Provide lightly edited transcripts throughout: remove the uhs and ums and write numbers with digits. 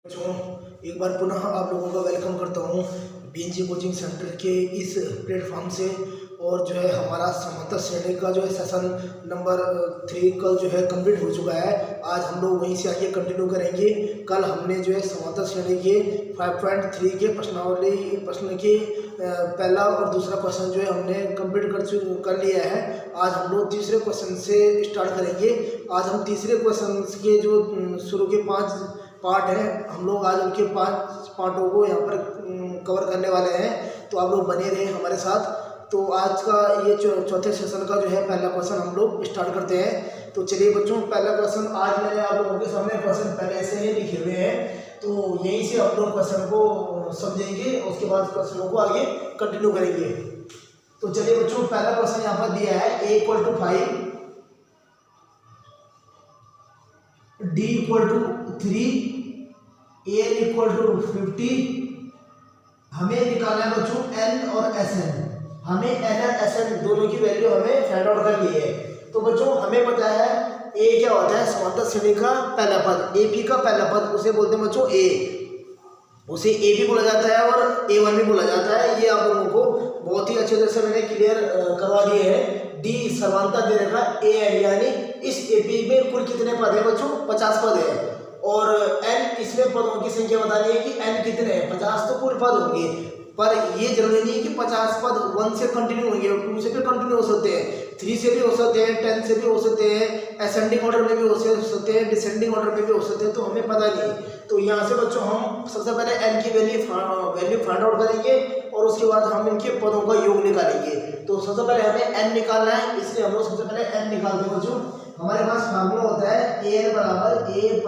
बच्चों, एक बार पुनः आप लोगों का वेलकम करता हूँ बीएनजी कोचिंग सेंटर के इस प्लेटफॉर्म से। और जो है हमारा समांतर श्रेणी का जो है सेशन नंबर 3 कल जो है कंप्लीट हो चुका है। आज हम लोग वहीं से आगे कंटिन्यू करेंगे। कल हमने जो है समांतर श्रेणी के 5.3 के प्रश्न के पहला और दूसरा क्वेश्चन जो है हमने कंप्लीट कर लिया है। आज हम लोग तीसरे क्वेश्चन से स्टार्ट करेंगे। आज हम तीसरे क्वेश्चन के जो शुरू के 5 पार्ट है, हम लोग आज उनके 5 पार्टों को यहाँ पर कवर करने वाले हैं। तो आप लोग बने रहे हमारे साथ। तो आज का ये चौथे सेशन का जो है पहला क्वेश्चन हम लोग स्टार्ट करते हैं। तो चलिए बच्चों, पहला क्वेश्चन आज मैंने आप लोगों के सामने क्वेश्चन पहले से ही लिखे हुए हैं, तो यहीं से आप लोग क्वेश्चन को समझेंगे और उसके बाद क्वेश्चनों को आगे कंटिन्यू करेंगे। तो चलिए बच्चों, पहला क्वेश्चन यहाँ पर दिया है a = 5, d = 3, an = 50। हमें निकालना है बच्चों n और sn। हमें n और sn दोनों की वैल्यू हमें फाइंड आउट करनी है। तो बच्चों हमें पता है a क्या होता है, समांतर श्रेणी का पहला पद, AP का पहला पद उसे बोलते हैं बच्चों a। उसे a भी बोला जाता है और a1 भी बोला जाता है। ये आप लोगों को बहुत ही अच्छे तरह से मैंने क्लियर करवा दिए हैं। d समांतर दे रखा a है, यानी इस AP में कुल कितने पद है बच्चों, 50 पद है। और n इसमें पदों की संख्या बतानी है कि n कितने हैं। 50 तो कुल पद होंगे, पर ये जरूरी नहीं है कि 50 पद 1 से कंटिन्यू होंगे, 2 से भी कंटिन्यू हो सकते हैं, 3 से भी हो सकते हैं, 10 से भी हो सकते हैं, असेंडिंग ऑर्डर में भी हो सकते हैं, डिसेंडिंग ऑर्डर में भी हो सकते हैं। तो हमें पता नहीं। तो यहाँ से बच्चों हम सबसे पहले n की वैल्यू फाइंड आउट करेंगे और उसके बाद हम इनके पदों का योग निकालेंगे। तो सबसे पहले हमें n निकालना है, इसलिए हम लोग सबसे पहले n निकालते हैं बच्चों। हमारे पास फार्मूला होता है an = a +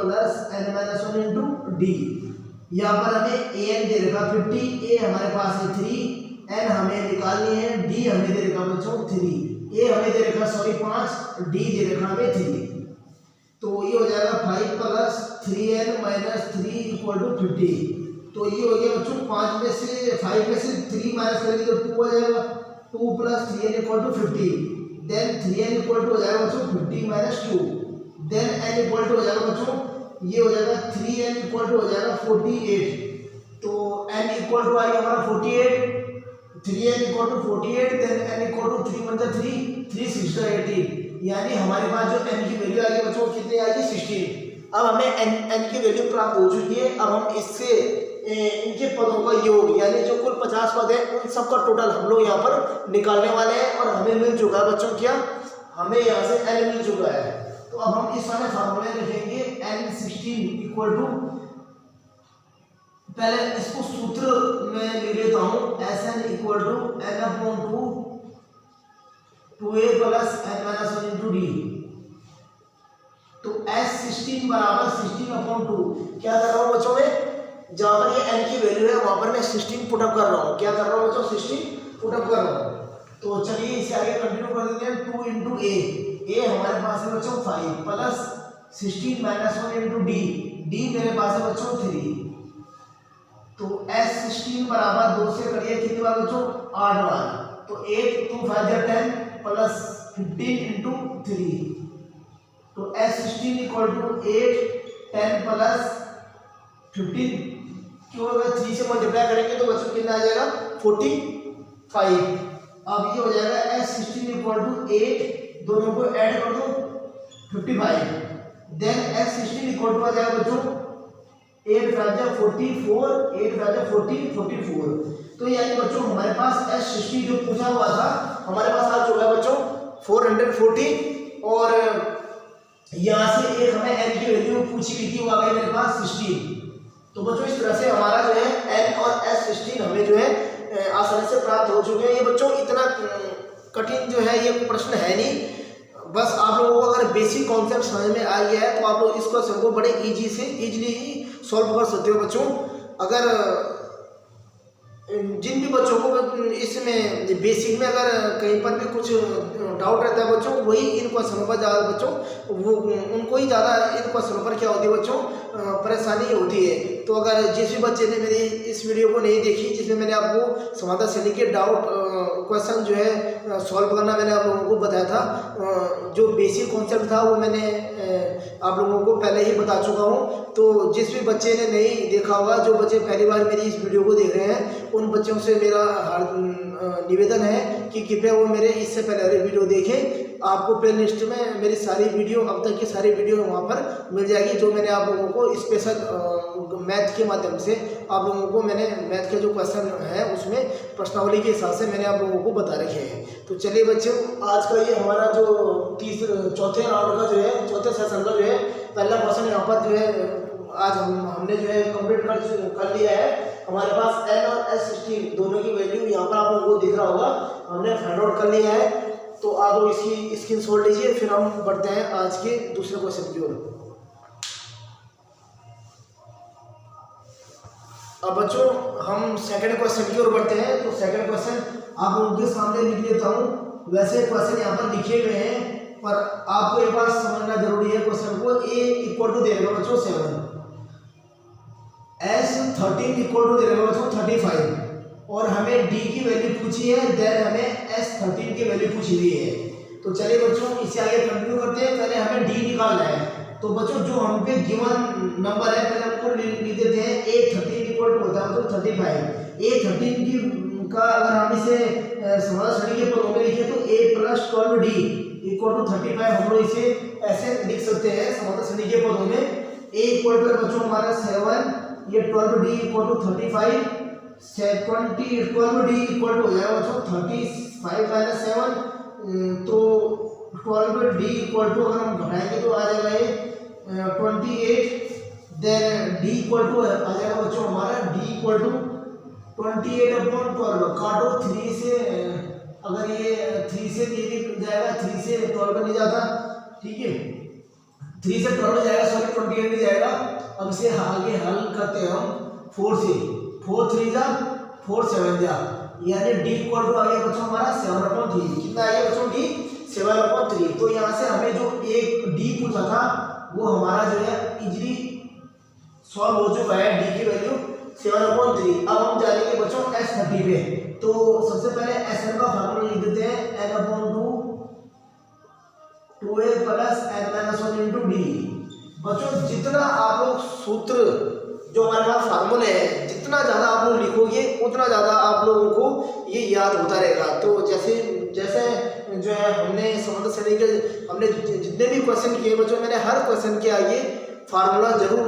n - 1 × d। यहाँ पर हमें an दे रखा 50, a हमारे पास है 3, n हमें निकालनी है, d हमें दे रखा बच्चों 3, a हमें दे रखा 5, d दे रखा हमें 3। तो ये हो जाएगा 5 + 3n - 3 = 50। तो ये हो गया बच्चों 5 में से 3 माइनस करेंगे तो 2 हो जाएगा। 2 + 3n = 50। देन 3n = हो जाएगा बच्चों 50 - 2। देन n = हो जाएगा बच्चों, ये हो जाएगा 3n = हो जाएगा 48। तो n = आ गया हमारा 48, 3n = 48, देन n = 3 × 3 3 6 18। यानी हमारे पास जो n की वैल्यू आ गई बच्चों कितनी आ गई, 16। अब हमें n की वैल्यू प्राप्त हो चुकी है। अब हम इससे इनके पदों का योग, यानी जो कुल 50 पद है उन सब का टोटल हम लोग यहाँ पर निकालने वाले हैं। और हमें मिल चुका है बच्चों, क्या हमें यहाँ से n मिल चुका है। तो अब हम इस वाले फार्मूले में लिखेंगे n 16 = पहले इसको सूत्र में लिख लेता हूँ, Sn = n/2 2a + n - 1 × d। तो S16 = 16/2। क्या कर रहा हूँ बच्चों में, जहाँ पर ये n की वैल्यू है वहां पर मैं 16 पुट अप कर रहा हूँ। क्या कर रहा हूँ बच्चों, 16 पुट अप कर रहा हूँ। तो चलिए इसे आगे कंटिन्यू कर देते हैं। 2 × a हमारे पास है बच्चों 5 + 16 - 1 × d। d मेरे पास है बच्चों 3। तो S16 = 2 से करिए कितनी बार बच्चों, 8 बार। तो 8 2 5 10 + 15 × 3। तो S16 = 8 10 + 15 क्यों, अगर 3 से मल्टीप्लाई करेंगे तो बच्चों कितना आ जाएगा, 45। अब ये हो जाएगा S16 = 8, दोनों को ऐड कर दो 55। देन S16 = आ जाएगा बच्चों 8 × 5 = 44, 8 × 5 = 40 44। तो यानी बच्चों हमारे पास S16 जो पूछा हुआ था हमारे पास आ चुका है बच्चों 440। और यहाँ से एक हमें n की वैल्यू पूछी हुई थी, वो आ गई मेरे पास 16। तो बच्चों इस तरह से हमारा जो है n और S16 हमें जो है आसानी से प्राप्त हो चुके हैं। ये बच्चों इतना कठिन जो है ये प्रश्न है नहीं। बस आप लोगों को अगर बेसिक कॉन्सेप्ट समझ में आ गया है तो आप लोग इस क्वेश्चन को बड़े इजीली सॉल्व कर सकते हो बच्चों। अगर जिन भी बच्चों को इसमें बेसिक में अगर कहीं पर भी कुछ डाउट रहता है बच्चों, वही इन क्वेश्चनों पर ज़्यादा बच्चों वो उनको ही ज़्यादा इन क्वेश्चनों पर क्या होती है बच्चों, परेशानी होती है। तो अगर जिस भी बच्चे ने मेरी इस वीडियो को नहीं देखी जिसमें मैंने आपको समांतर श्रेणी के डाउट क्वेश्चन जो है सॉल्व करना मैंने आप लोगों को बताया था। जो बेसिक कॉन्सेप्ट था वो मैंने आप लोगों को पहले ही बता चुका हूँ। तो जिस भी बच्चे ने नहीं देखा होगा, जो बच्चे पहली बार मेरी इस वीडियो को देख रहे हैं, उन बच्चों से मेरा निवेदन है कि कृपया वो मेरे इससे पहले वाली वीडियो देखें। आपको प्ले लिस्ट में मेरी सारी वीडियो, अब तक की सारी वीडियो वहाँ पर मिल जाएगी, जो मैंने आप लोगों को स्पेशल मैथ के माध्यम से आप लोगों को मैंने मैथ के जो क्वेश्चन है उसमें प्रश्नावली के हिसाब से मैंने आप लोगों को बता रखे हैं। तो चलिए बच्चों, आज का ये हमारा जो चौथे राउंड का जो है, चौथे सेशन का जो है पहला क्वेश्चन यहाँ पर जो है आज हमने जो है कंप्लीट कर लिया है। हमारे पास n और s दोनों की वैल्यू यहाँ पर आप लोगों को दिख रहा होगा, हमने फाइंड आउट कर लिया है। तो आप लोग इसकी स्क्रीनशॉट लीजिए, फिर हम बढ़ते हैं आज के दूसरे क्वेश्चन की ओर। अब बच्चों हम सेकंड क्वेश्चन की ओर बढ़ते हैं। तो सेकंड क्वेश्चन आप लोगों के सामने लिख लेता हूँ। वैसे क्वेश्चन यहाँ पर लिखे हुए हैं, पर आपको एक बात समझना जरूरी है। क्वेश्चन को a इक्वल टू दे देगा बच्चों 7, s 13 इक्वल टू दे देगा बच्चों 35, और हमें d की वैल्यू पूछी है, देन हमें s 13 की वैल्यू पूछी हुई है। तो चलिए बच्चों इसे आगे कंटिन्यू करते हैं। पहले हमें d निकालना है। तो बच्चों जो हम पे गिवन नंबर है, पहले हमको लिख देते हैं a 13 इक्वल टू होता है तो 35। a 13 की का अगर हम इसे समाधान श्रेणी के पदों में लिखे तो a + 12d इक्वल टू 35, हम लोग इसे ऐसे लिख सकते हैं समाधान श्रेणी के पदों में। a इक्वल टू बच्चों हमारा 7, ये 12d equal to 35, 12d equal to हो जाएगा बच्चों 35 - 7, तो 12d इक्वल टू अगर हम घटाएंगे तो आ जाएगा ये 28, देन d इक्वल टू आ जाएगा बच्चों हमारा d इक्वल टू 28/12। काटो 3 से, अगर ये 3 से जाएगा, 3 से 12 नहीं जाता, ठीक है, 3 से 12 जाएगा, सॉरी 28 नहीं जाएगा। अब इसे आगे हल करते हैं हम 4 से, 4 3 जा 4 7 जा, यानी d इक्वल टू आ गया बच्चों हमारा 7/3। कितना आ गया बच्चों d 7/3। तो यहाँ से हमें जो एक d पूछा था वो हमारा जो है इजीली सॉल्व हो चुका है, d की वैल्यू 7/3। अब हम जाएंगे बच्चों s30 पे। तो सबसे पहले sn का फार्मूला लिख देते हैं, n/2 2a + n - 1 × d। बच्चों जितना आप लोग सूत्र जो हमारे पास फार्मूले हैं, जितना ज़्यादा आप लोग लिखोगे उतना ज़्यादा आप लोगों को ये याद होता रहेगा। तो जैसे जो है हमने समाधान श्रेणी के हमने जितने भी क्वेश्चन किए बच्चों, मैंने हर क्वेश्चन के आगे फार्मूला जरूर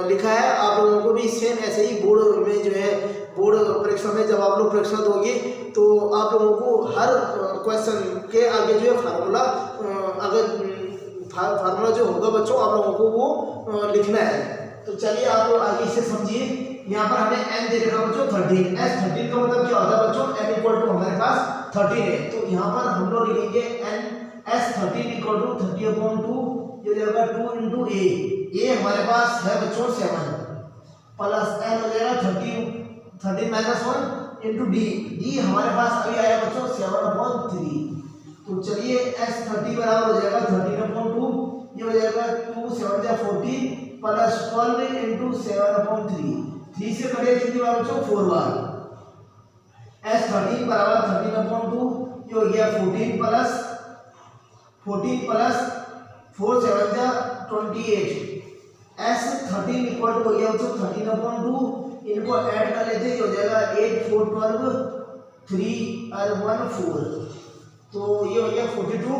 लिखा है। आप लोगों को भी सेम ऐसे ही बोर्ड में जो है, बोर्ड परीक्षा में जब आप लोग परीक्षा दोगे तो आप लोगों को हर क्वेश्चन के आगे जो है फार्मूला, अगर फार्मूला जो होगा बच्चों आप लोगों को वो लिखना है। तो चलिए आप लोग आगे से समझिए। यहाँ पर हमें n दे रखा बच्चों 13, s13 का मतलब क्या होता है बच्चों, n इक्वल टू हमारे पास 13 है। तो यहाँ पर हम लोग लिखेंगे n s13 इक्वल टू 30/2, ये हो जाएगा 2 × a हमारे पास है बच्चों 7, प्लस n हो जाएगा 13 - 1 × d हमारे पास अभी आया बच्चों 7/3। तो चलिए s30 बराबर हो जाएगा 13/2, ये हो जाएगा 2 7 जा 14 प्लस 12 × 7/3। 3 से कटे कितनी बार बच्चों 4 बार। s13 बराबर 13/2, ये हो गया 14 प्लस 4 7 जा 28। s13 इक्वल टू हो गया बच्चों 13/2, इनको ऐड कर लेते हैं, ये हो जाएगा 8 4 12 3 और 1 4, तो ये हो गया 42।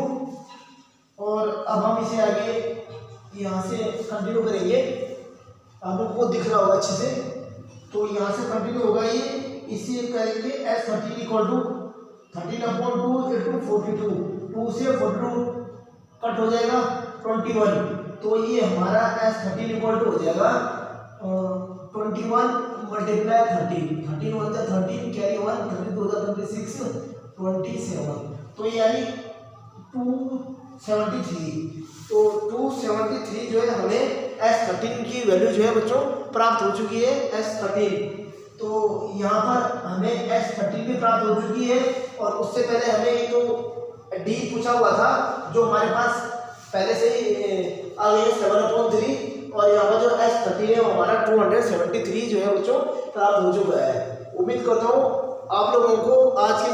और अब हम इसे आगे यहाँ से कंटिन्यू करेंगे, आप लोग को दिख रहा होगा अच्छे से। तो यहाँ से कंटिन्यू होगा ये, इसे करेंगे s13 इक्वल टू 13/2 × 42, 2 से 42 कट हो जाएगा 21। तो ये हमारा s13 इक्वल टू हो जाएगा 21 × 13, 13 1 जा 13, कैरी 1, 13 2 जा 26, 27। तो यानी 273। तो 273 जो है हमें s13 की वैल्यू जो है बच्चों प्राप्त हो चुकी है, s13। तो यहाँ पर हमें s13 भी प्राप्त हो चुकी है, और उससे पहले हमें जो d पूछा हुआ था जो हमारे पास पहले से ही आ गई 7/3, और यहाँ पर जो s13 है वो हमारा 273 जो है बच्चों प्राप्त हो चुका है। उम्मीद करता हूँ आप लोगों को आज की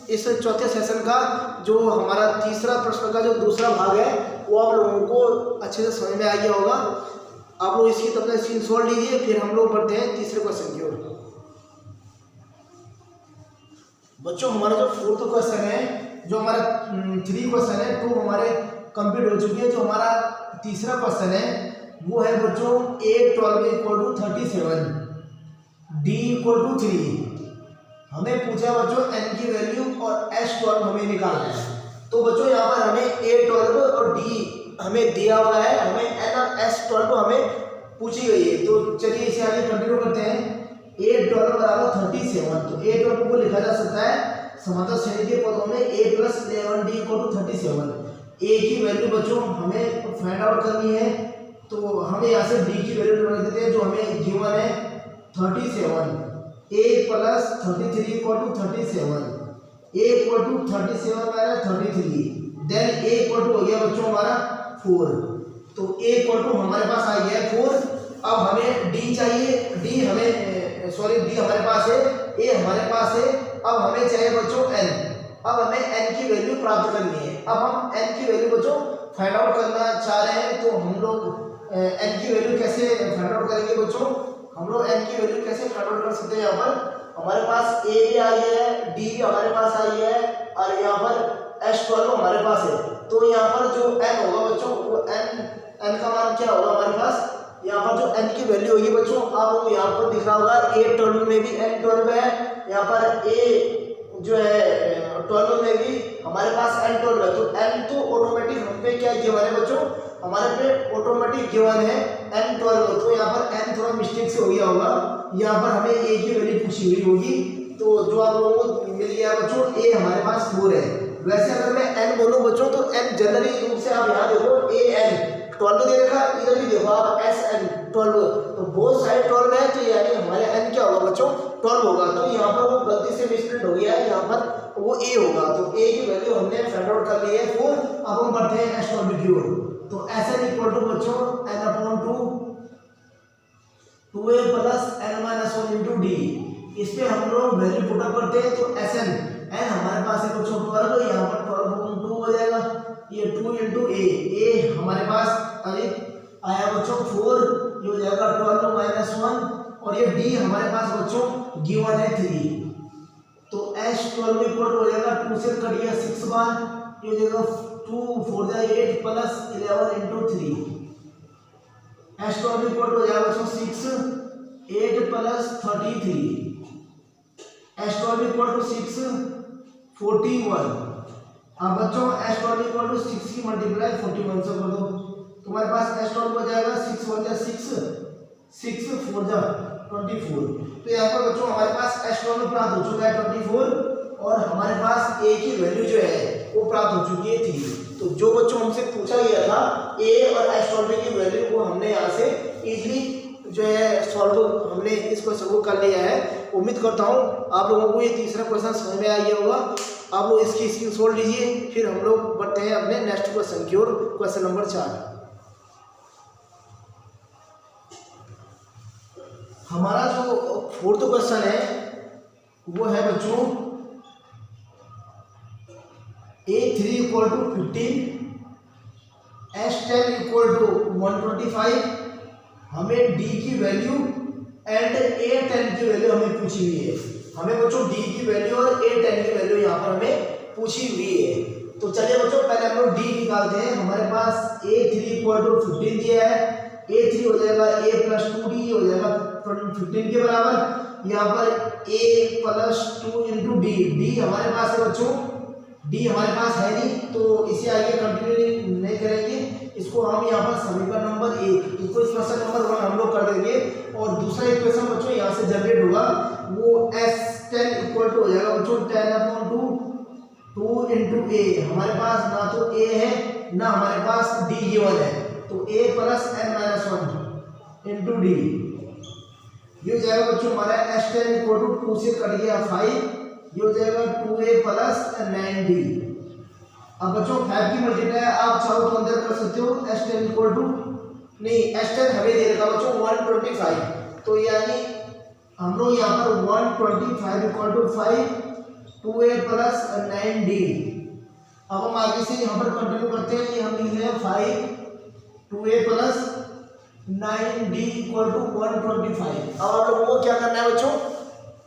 इस चौथे सेशन का जो हमारा तीसरा प्रश्न का जो दूसरा भाग है वो आप लोगों को अच्छे से समझ में आ गया होगा। आप लोग इसकी तब तक स्क्रीन शॉट लीजिए, फिर हम लोग बढ़ते हैं तीसरे क्वेश्चन की ओर। बच्चों हमारा जो फोर्थ क्वेश्चन है, जो हमारा 3 क्वेश्चन है 2 हमारे कंप्लीट हो चुके हैं। जो हमारा तीसरा क्वेश्चन है वो है बच्चों A12 = 37, D = 3। हमें पूछा बच्चों n की वैल्यू और S12 हमें निकालना है। तो बच्चों यहाँ पर हमें A12 और D हमें दिया हुआ है, हमें n और S12 हमें पूछी गई है। तो चलिए इसे आगे कंटिन्यू करते हैं। A12 = 37, तो A12 को लिखा जा सकता है समांतर श्रेणी के पदों में A + 11D = 37। A की वैल्यू बच्चों हमें फाइंड आउट करनी है, तो हमें यहाँ से D की वैल्यू निकाल देते हैं जो हमें गिवन है 37। A + 33 = 37, A = 37 - 33, देन A = हो गया बच्चों हमारा 4। तो A = हमारे पास आ गया है 4। अब हमें D चाहिए, D हमारे पास है, A हमारे पास है। अब हमें चाहिए बच्चों n। अब हमें n की वैल्यू प्राप्त करनी है। अब हम n की वैल्यू बच्चों फाइंड आउट करना चाह रहे हैं, तो हम लोग n की वैल्यू कैसे फाइंड आउट करेंगे बच्चों? हम लोग n की वैल्यू कैसे फाइंड आउट कर सकते हैं? यहाँ पर हमारे पास A भी आ गया है, D भी हमारे पास आ गया है और यहाँ पर S12 हमारे पास है। तो यहाँ पर जो n होगा बच्चों वो n का मान क्या होगा हमारे पास? यहाँ पर जो n की वैल्यू होगी बच्चों, आप लोग यहाँ पर दिख रहा होगा A12 में भी n12 है, यहाँ पर A जो है 12 में भी हमारे पास n12 है। तो n तो ऑटोमेटिक हम पे क्या गिवन है बच्चों? हमारे पे ऑटोमेटिक गिवन है n12। तो यहाँ पर n थोड़ा मिस्टेक से हो गया होगा, यहाँ पर हमें a की वैल्यू पूछी हुई होगी। तो जो आप लोगों को मिल गया बच्चों a हमारे पास 4 है। वैसे अगर मैं n बोलूँ बच्चों तो n जनरली रूप से आप यहाँ देखो an 12 दे रखा, इधर भी देखो आप SN 12, तो बहुत सारे 12 है, तो यानी हमारे n क्या होगा बच्चों? 12 होगा। तो यहाँ पर वो गलती से मिसप्रिंट हो गया है, यहाँ पर वो a होगा। तो a की वैल्यू हमने फाइंड आउट कर ली है 4। अब हम बढ़ते हैं S12 की ओर। तो SN = बच्चों n/2 2a + n - 1 × d। इस पे हम लोग वैल्यू पुट अप करते हैं। तो SN n हमारे पास है बच्चों 12, यहाँ पर 12 × 2 हो जाएगा, ये 2 × a हमारे पास आया बच्चों 4, ये हो जाएगा 12 - 1, और ये d हमारे पास बच्चों गिवन है 3। तो S12 = हो जाएगा 2 से कट गया 6 बार, ये हो जाएगा 2 4 8 + 11 × 3। S12 = हो जाएगा बच्चों 6 8 + 33। S12 = 6 41। अब बच्चों S12 = 6 की मल्टीप्लाई 41 से कर दो, तुम्हारे पास S12 हो जाएगा 6 1 जा 6 6 4 जा 24। तो यहाँ पर बच्चों हमारे पास S12 प्राप्त हो चुका है 24, और हमारे पास A की वैल्यू जो है वो प्राप्त हो चुकी है 3। तो जो बच्चों हमसे पूछा गया था A और S12 की वैल्यू को हमने यहाँ से इजीली जो है सॉल्व हमने इस क्वेश्चन को कर लिया है। उम्मीद करता हूँ आप लोगों को ये तीसरा क्वेश्चन समझ में आ गया होगा। आप लोग इसकी स्क्रीनशॉट लीजिए, फिर हम लोग बढ़ते हैं अपने नेक्स्ट क्वेश्चन की ओर। क्वेश्चन नंबर 4 हमारा जो फोर्थ क्वेश्चन है वो है बच्चों A3 = 15, S10 = 125। हमें D की वैल्यू एंड A10 की वैल्यू हमें पूछी हुई है। हमें बच्चों D की वैल्यू और A10 की वैल्यू यहाँ पर हमें पूछी हुई है। तो चलिए बच्चों पहले हम लोग D निकालते हैं। हमारे पास A3 = 15 दिया है, A3 हो जाएगा A + 2D, हो जाएगा 15 के बराबर। यहाँ पर A + 2 × D हमारे पास है बच्चों, D हमारे पास है नहीं, तो इसे आगे कंटिन्यू नहीं करेंगे। इसको हम यहाँ पर समीकरण नंबर 1, इसको इक्वेशन नंबर 1 हम लोग कर देंगे, और दूसरा इक्वेशन बच्चों यहाँ से जनरेट होगा, वो S10 = हो जाएगा बच्चों 10/2 2 × A। हमारे पास ना तो A है ना हमारे पास D गिवन है, तो A + n - 1 × D। ये हो जाएगा बच्चों हमारा S10 = 2 से कट गया 5, ये हो जाएगा 2A + 9D। अब बच्चों 5 की मल्टीप्लाई आप चाहो तो अंदर कर सकते हो। S10 नहीं, S10 हमें दे रखा बच्चों 125, तो यानी हम लोग यहाँ पर 125 = 5 2a प्लस 9d। अब हम आगे से यहाँ पर कंटिन्यू करते हैं। ये हम लिख रहे हैं 5 2a plus 9d equal to 125। अब आप लोगों को क्या करना है बच्चों,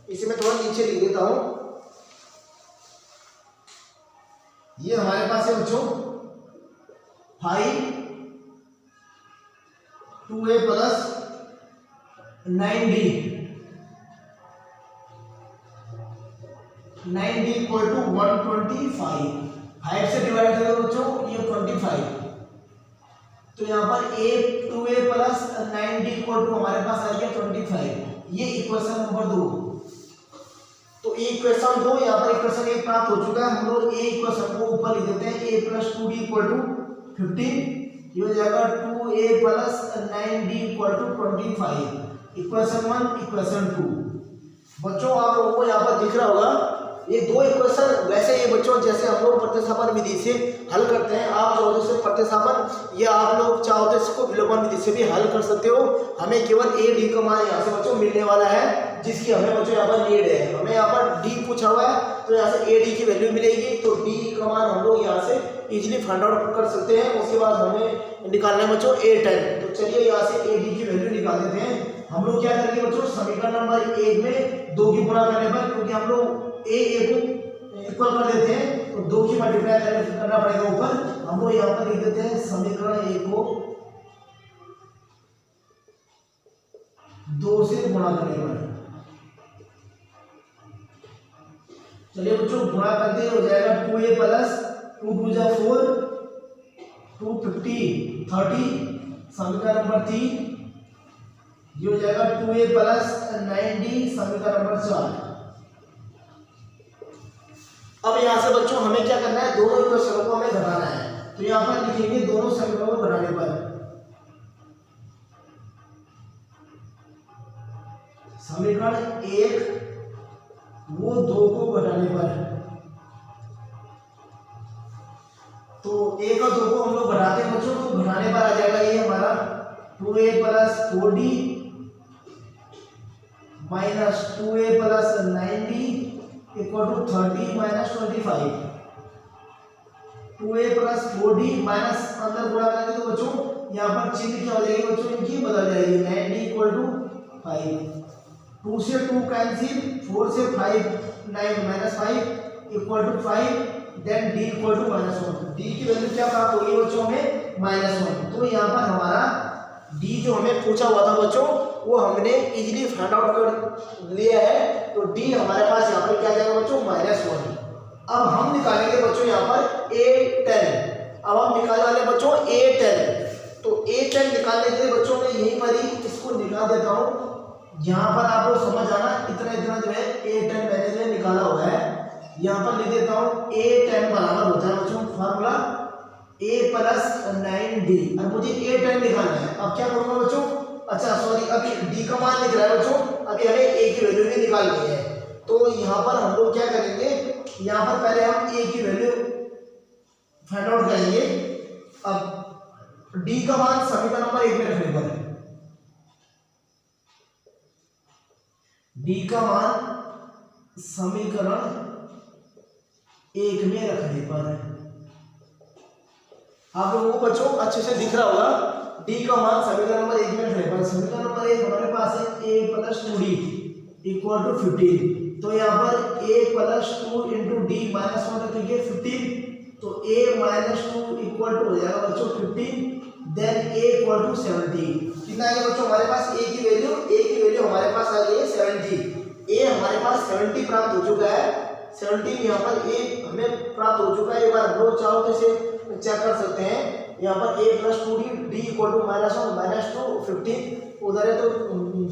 इसे मैं थोड़ा नीचे लिख देता हूँ। ये हमारे पास है बच्चों 5 2a plus 9d equal to 125। 5 से डिवाइड करो बच्चों, ये 25। तो यहाँ पर 2a plus 9d equal to हमारे पास आ गया 25। ये इक्वेशन नंबर 2। तो इक्वेशन 2 यहाँ पर इक्वेशन 1 प्राप्त हो चुका है। हम लोग ए इक्वेशन को ऊपर लिख देते हैं। a plus 2d equal to 15। ये हो जाएगा 2a plus 9d equal to 25। Equation 1 equation 2। बच्चों आप लोगों को यहाँ पर दिख रहा होगा ये दो इक्वेशन। वैसे ये बच्चों जैसे हम लोग प्रतिस्थापन विधि से हल करते हैं, आप चाहो से प्रतिस्थापन या आप लोग चाहो तो इसको विलोपन विधि से भी हल कर सकते हो। हमें केवल ए डी का मान यहाँ से बच्चों मिलने वाला है, जिसकी हमें बच्चों यहाँ पर नीड है। हमें यहाँ पर डी पूछा हुआ है, तो यहाँ से ए डी की वैल्यू मिलेगी। तो डी का मान हम लोग यहाँ से इजिली फाइंड आउट कर सकते हैं। उसके बाद हमें निकालना है बच्चों ए 10। तो चलिए यहाँ से ए डी की वैल्यू निकाल देते हैं। हम लोग क्या करेंगे बच्चों, समीकरण नंबर 1 में 2 की गुणा करने पर, क्योंकि हम लोग ए को इक्वल कर देते हैं तो 2 की मल्टीप्लाई करना पड़ेगा ऊपर। हम लोग यहाँ पर लिख देते हैं समीकरण 1 को 2 से गुणा करने पर। चलिए बच्चों गुणा करते हो जाएगा 2a प्लस 2 2 जा 4 250 30। समीकरण नंबर 3 ये हो जाएगा 2a प्लस 9d। समीकरण नंबर 4। अब यहाँ से बच्चों हमें क्या करना है, दोनों इक्वेशनों को हमें घटाना है। तो यहाँ पर लिखेंगे दोनों समीकरणों को घटाने पर समीकरण 1 वो 2 को घटाने पर, तो 1 और 2 को हम लोग घटाते हैं बच्चों, तो घटाने पर आ जाएगा ये हमारा 2a plus 4d minus 2a plus 9d equal to 30 minus 25। 2a plus 4d minus अंदर गुणा करेंगे तो बच्चों यहाँ पर चिन्ह क्या हो जाएगी बच्चों, इनकी बदल जाएगी। 9d equal to 5। 2 से 2 कैंसिल, 4 से 5 9 minus 5 equal to 5। Then d equal to -1। d की वैल्यू क्या प्राप्त होगी बच्चों हमें -1। तो यहाँ पर हमारा d जो हमें पूछा हुआ था बच्चों वो हमने इजीली फाइंड आउट कर लिया है। तो d हमारे पास यहाँ पर क्या जाएगा बच्चों -1। अब हम निकालेंगे बच्चों यहाँ पर a10। अब हम निकालने वाले बच्चों a10। तो a10 निकालने के लिए बच्चों मैं यहीं पर ही इसको निकाल देता हूँ। यहाँ पर आप लोग समझ आना, इतना इतना जो है a10 मैंने जो है निकाला हुआ है। यहाँ पर लिख देता हूँ a10 बराबर होता है बच्चों फार्मूला a प्लस 9d। और मुझे a10 निकालना है। अब क्या करूँगा बच्चों, अच्छा सॉरी अभी d का मान लिख रहा है बच्चों, अभी हमें a की वैल्यू भी निकालनी है। तो यहाँ पर हम लोग क्या करेंगे, यहाँ पर पहले हम a की वैल्यू फाइंड आउट करेंगे। अब d का मान समीकरण नंबर 1 में रखने पर, d का मान समीकरण 1 में रखने पर आप लोगों को बच्चों अच्छे से दिख रहा होगा। d का मान समीकरण नंबर 1 में रखने पर, समीकरण नंबर 1 हमारे पास है a plus 2d equal to 15। तो यहाँ पर a plus 2 into D minus 1 रखेंगे 15। तो a माइनस 2 इक्वल टू हो जाएगा बच्चों 15। Then a equal to 70। कितना आएगा बच्चों हमारे पास a की वैल्यू हमारे पास आ गई है 70। a हमारे पास 70 प्राप्त हो चुका है। 70 यहाँ पर a हमें प्राप्त हो चुका है। एक बार हम लोग चाहो तो इसे चेक कर सकते हैं। यहाँ पर a plus 2d D equal to -1 minus 2 15 उधर है तो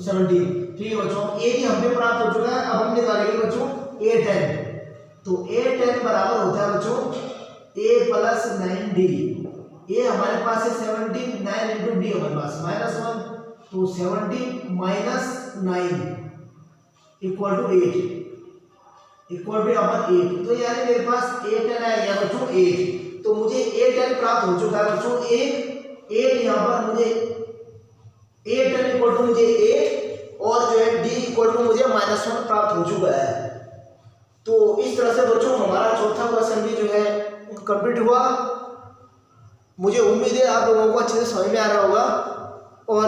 17। ठीक है बच्चों, a की हमें प्राप्त हो चुका है। अब हम निकालेंगे बच्चों a10। तो a10 बराबर होता है बच्चों a प्लस 9d। a हमारे पास है 17, 9 इंटू डी हमारे पास -1, तो 17 minus 9 equal to 8 equal to यहाँ पर 8। तो यानी मेरे पास a10 आएगा बच्चों 8। तो मुझे a10 प्राप्त हो चुका है बच्चों 8 यहाँ पर मुझे a10 इक्वल टू मुझे 8 और जो है d इक्वल टू मुझे -1 प्राप्त हो चुका है। तो इस तरह से बच्चों हमारा चौथा क्वेश्चन भी जो है कंप्लीट हुआ। मुझे उम्मीद है आप लोगों को अच्छे से समझ में आ रहा होगा। और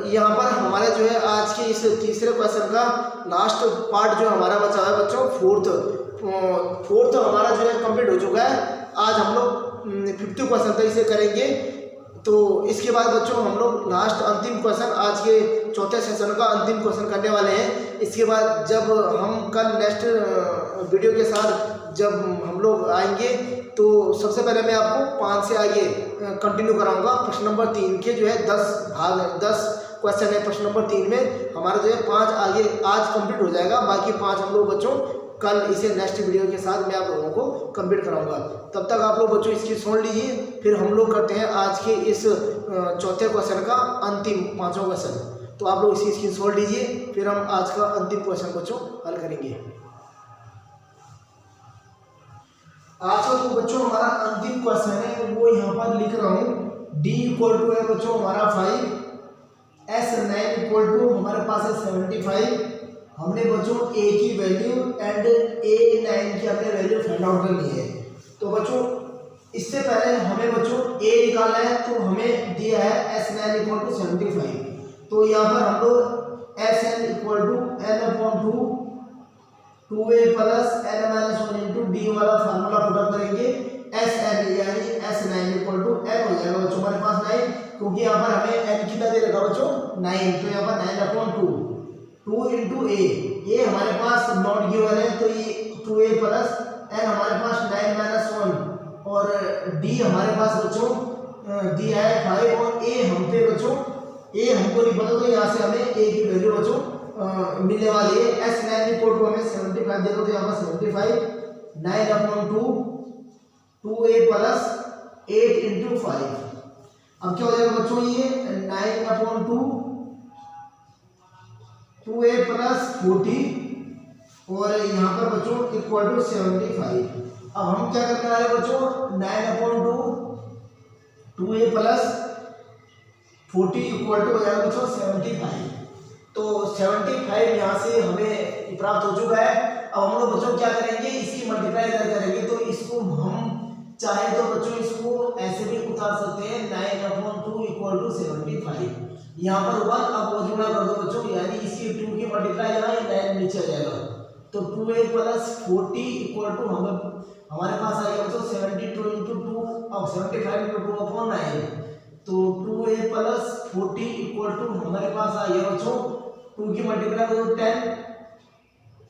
यहाँ पर हमारे जो है आज के इस तीसरे क्वेश्चन का लास्ट पार्ट जो हमारा बचा है बच्चों, फोर्थ हमारा जो है कंप्लीट हो चुका है। आज हम लोग 50 क्वेश्चन तक इसे करेंगे। तो इसके बाद बच्चों हम लोग लास्ट अंतिम क्वेश्चन, आज के चौथे सेशन का अंतिम क्वेश्चन करने वाले हैं। इसके बाद जब हम कल नेक्स्ट वीडियो के साथ जब हम लोग आएंगे तो सबसे पहले मैं आपको 5 से आगे कंटिन्यू कराऊंगा। प्रश्न नंबर 3 के जो है 10 क्वेश्चन है। प्रश्न नंबर 3 में हमारा जो है 5 आगे आज कंप्लीट हो जाएगा। बाकी 5 हम लोग बच्चों कल इसे नेक्स्ट वीडियो के साथ मैं आप लोगों को कंप्लीट कराऊंगा। तब तक आप लोग बच्चों इसकी सुन लीजिए, फिर हम लोग करते हैं आज के इस चौथे क्वेश्चन का अंतिम 5वां क्वेश्चन। तो आप लोग इसकी स्क्रीनशॉट लीजिए, फिर हम आज का अंतिम क्वेश्चन बच्चों हल करेंगे। आज का जो बच्चों हमारा अंतिम क्वेश्चन है वो यहाँ पर लिख रहा हूँ। D = है बच्चों हमारा 5, S9 = हमारे पास है 75। हमने बच्चों A की वैल्यू एंड A9 की हमने वैल्यू फाइंड आउट करनी है। तो बच्चों इससे पहले हमें बच्चों A निकालना है, तो हमें दिया है S9 = 75। तो यहाँ पर हम लोग Sn = n/2 2a + n-1 × d वाला फार्मूला पुट करेंगे। Sn यानी S9 = n हो जाएगा बच्चों हमारे पास 9, क्योंकि यहाँ पर हमें n कितना दे रखा बच्चों 9, तो यहाँ पर 9/2 2 × a, ये हमारे पास नॉट गिवन है, तो ये 2a + n हमारे पास 9 - 1 और d हमारे पास बच्चों दिया है 5 और a हम पे बच्चों a हमको नहीं पता, तो यहाँ से हमें a की वैल्यू बच्चों मिलने वाली है। S9 = हमें 75 देखो, तो यहाँ पर 75 9/2 2a + 8 × 5। अब क्या हो जाएगा बच्चों, ये 9/2 2a + 40 और यहाँ पर बच्चों = 75। अब हम क्या करने वाले बच्चों, 9/2 2a + 40 = हो जाएगा बच्चों 75। तो 75 यहाँ से हमें प्राप्त हो चुका है। अब हम लोग बच्चों क्या करेंगे, इसकी मल्टीप्लाई करेंगे। तो इसको हम चाहे तो बच्चों इसको ऐसे भी उतार सकते हैं, 9/2 = 75। यहाँ पर 1 अब गुणा कर दो बच्चों, यानी इसकी 2 की मल्टीप्लाई यहाँ 9 नीचे आ जाएगा। तो 2a + 40 = हमारे पास आएगा बच्चों 72 × 2, अब 75 × 2/9। तो 2a + 40 = हमारे पास आ गया बच्चों 2 की मल्टीप्लाई करो 10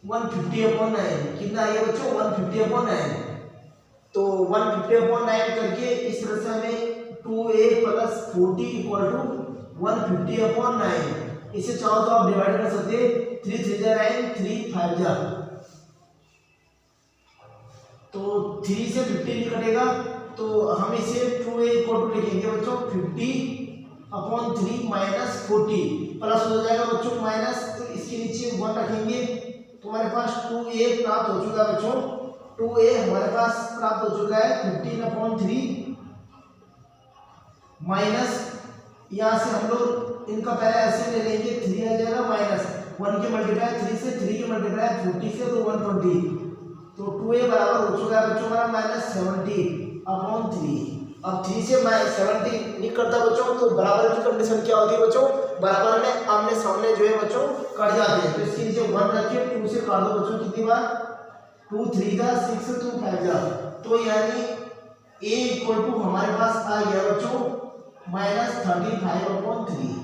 150/9 कितना आ गया बच्चों 150/9। तो 150/9 करके इस तरह से हमें 2a + 40 = 150/9। इसे चाहो तो आप डिवाइड कर सकते हैं, 3 3 जा 9 3 5 जा, तो 3 से 50 नहीं कटेगा, तो हम इसे 2a = लिखेंगे बच्चों 50/3 - 40 प्लस हो जाएगा बच्चों माइनस, तो इसके नीचे 1 रखेंगे। तो हमारे पास 2a प्राप्त हो चुका है बच्चों, 2a हमारे पास प्राप्त हो चुका है 15/3 माइनस, यहाँ से हम लोग इनका पहले ऐसे ले लेंगे, 3 आ जाएगा माइनस 1 की मल्टीप्लाई 3 से, 3 की मल्टीप्लाई 40 से, तो 120। तो 2a बराबर हो चुका है बच्चों हमारा -70/3। अब 3 से 70 नहीं करता बच्चों, तो बराबर की कंडीशन क्या होती है बच्चों, बराबर में आमने सामने जो है बच्चों कट जाते हैं। तो इसके नीचे 1 रखिए, 2 से काट दो बच्चों, कितनी बार 2 3 जा 6 2 5 जा, तो यानी a = हमारे पास आ गया बच्चों -35/3।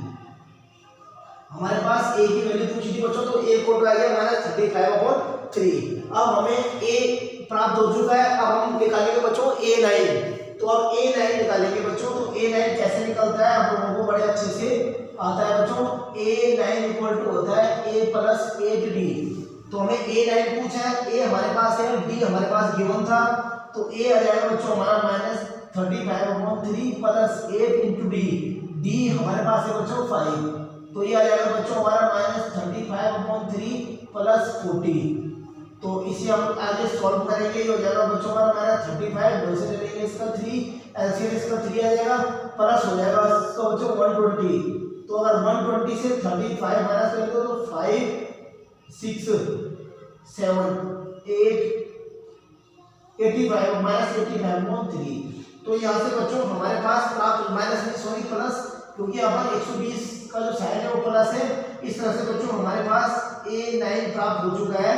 हमारे पास a की वैल्यू पूछी थी बच्चों, तो a = आ गया -35/3। अब हमें a प्राप्त हो चुका है। अब हम निकालेंगे बच्चों a9। तो अब a9 निकालेंगे बच्चों, तो a9 कैसे निकलता है आप लोगों को बड़े अच्छे से आता है बच्चों। a9 = होता है a + 8d। तो हमें a9 पूछा है, a हमारे पास है, d हमारे पास गिवन था, तो a आ जाएगा बच्चों हमारा -35/3 + 8 × d। d हमारे पास है बच्चों 5, तो ये आ जाएगा बच्चों हमारा -35/3 + 40। तो इसे हम आगे सॉल्व करेंगे, ये हो जाएगा बच्चों हमारा -35, 2 से ले लेंगे इसका 3, एलसीएम इसका 3 आ जाएगा, प्लस हो जाएगा इसका बच्चों 120। तो अगर 120 से 35 माइनस करेंगे तो 5 6 7 85 माइनस 85/3। तो यहाँ से बच्चों हमारे पास प्राप्त माइनस नहीं सॉरी प्लस, क्योंकि यहाँ पर 120 का जो साइन है वो प्लस है। इस तरह से बच्चों हमारे पास A9 प्राप्त हो चुका है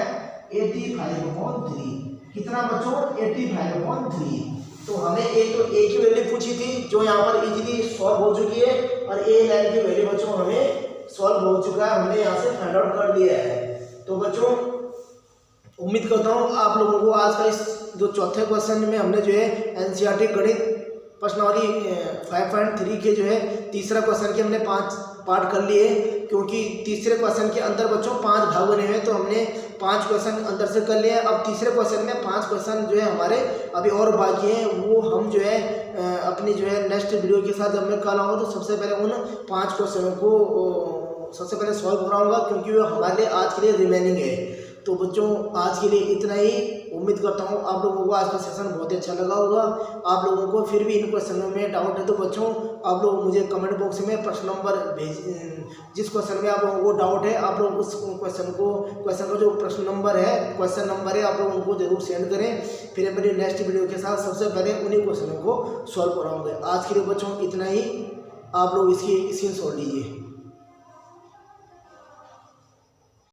85/3। कितना बच्चों 85/3। तो हमें एक तो A की वैल्यू पूछी थी जो यहाँ पर इजीली सॉल्व हो चुकी है, और A9 की वैल्यू बच्चों हमें सॉल्व हो चुका है, हमने यहाँ से फाइंड आउट कर लिया है। तो बच्चों उम्मीद करता हूँ आप लोगों को आज का इस जो चौथे क्वेश्चन में हमने जो है एनसीईआरटी गणित प्रश्नावली 5.3 के जो है तीसरा क्वेश्चन के हमने 5 पार्ट कर लिए, क्योंकि तीसरे क्वेश्चन के अंदर बच्चों 5 भाग बने हुए हैं, तो हमने 5 क्वेश्चन अंदर से कर लिए। अब तीसरे क्वेश्चन में 5 क्वेश्चन जो है हमारे अभी और बाकी हैं, वो हम जो है अपनी जो है नेक्स्ट वीडियो के साथ जब मैं कल आऊँगा तो सबसे पहले उन 5 क्वेश्चनों को सबसे पहले सॉल्व कराऊंगा, क्योंकि वो हमारे लिए आज के लिए रिमेनिंग है। तो बच्चों आज के लिए इतना ही। उम्मीद करता हूँ आप लोगों को आज का सेशन बहुत ही अच्छा लगा होगा। आप लोगों को फिर भी इन क्वेश्चनों में डाउट है तो बच्चों आप लोग मुझे कमेंट बॉक्स में प्रश्न नंबर जिस क्वेश्चन में आप लोगों को डाउट है आप लोग उस क्वेश्चन का जो प्रश्न नंबर है क्वेश्चन नंबर है आप लोग उनको जरूर सेंड करें। फिर मेरी नेक्स्ट वीडियो के साथ सबसे पहले उन्हीं क्वेश्चनों को सॉल्व कराऊंगे। आज के लिए बच्चों इतना ही। आप लोग इसकी स्क्रीनशॉट लीजिए।